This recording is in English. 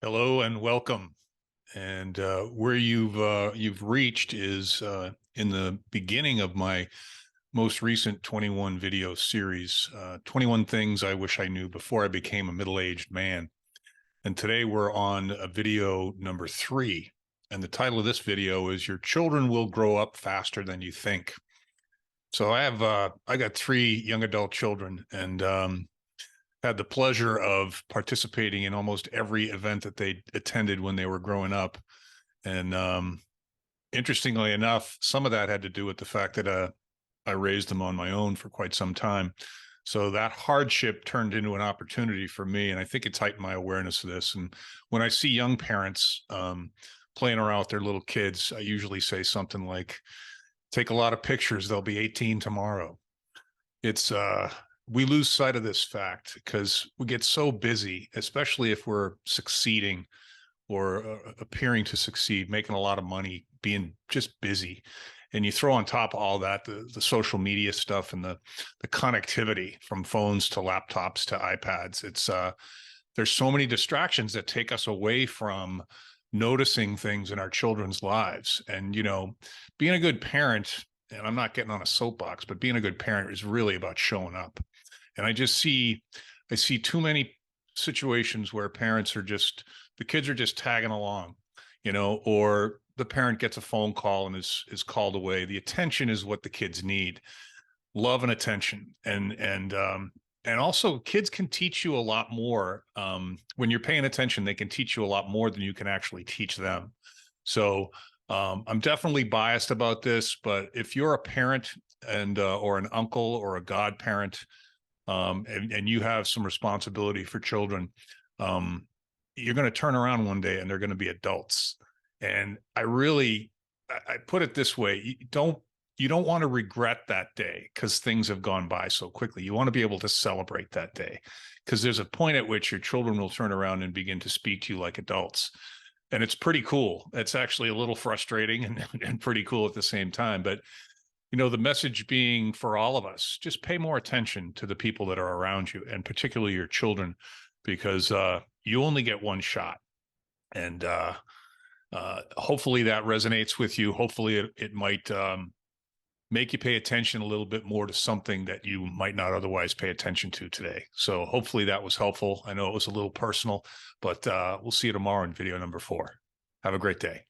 Hello and welcome. And where you've reached is in the beginning of my most recent 21 video series, 21 Things I Wish I Knew Before I Became a Middle-Aged Man. And today we're on video number 3. And the title of this video is Your Children Will Grow Up Faster Than You Think. So I got 3 young adult children, and had the pleasure of participating in almost every event that they attended when they were growing up. And interestingly enough, some of that had to do with the fact that I raised them on my own for quite some time. So that hardship turned into an opportunity for me. And I think it's heightened my awareness of this. And when I see young parents playing around with their little kids, I usually say something like, take a lot of pictures, they'll be 18 tomorrow. It's we lose sight of this fact because we get so busy, especially if we're succeeding or appearing to succeed, making a lot of money, being just busy. And you throw on top of all that the social media stuff and the connectivity from phones to laptops to iPads. It's there's so many distractions that take us away from noticing things in our children's lives. And, you know, being a good parent, and I'm not getting on a soapbox, but being a good parent is really about showing up. And I see too many situations where parents are the kids are just tagging along, you know, or the parent gets a phone call and is called away. The attention is what the kids need, love and attention. And also kids can teach you a lot more. When you're paying attention, they can teach you a lot more than you can actually teach them. So I'm definitely biased about this, but if you're a parent and or an uncle or a godparent, and you have some responsibility for children, you're going to turn around one day and they're going to be adults. And I put it this way: you don't want to regret that day because things have gone by so quickly. You want to be able to celebrate that day because there's a point at which your children will turn around and begin to speak to you like adults. And it's pretty cool. It's actually a little frustrating and pretty cool at the same time. But, you know, the message being for all of us, just pay more attention to the people that are around you, and particularly your children, because you only get one shot. And hopefully that resonates with you. Hopefully it might make you pay attention a little bit more to something that you might not otherwise pay attention to today. So hopefully that was helpful. I know it was a little personal, but we'll see you tomorrow in video number 4. Have a great day.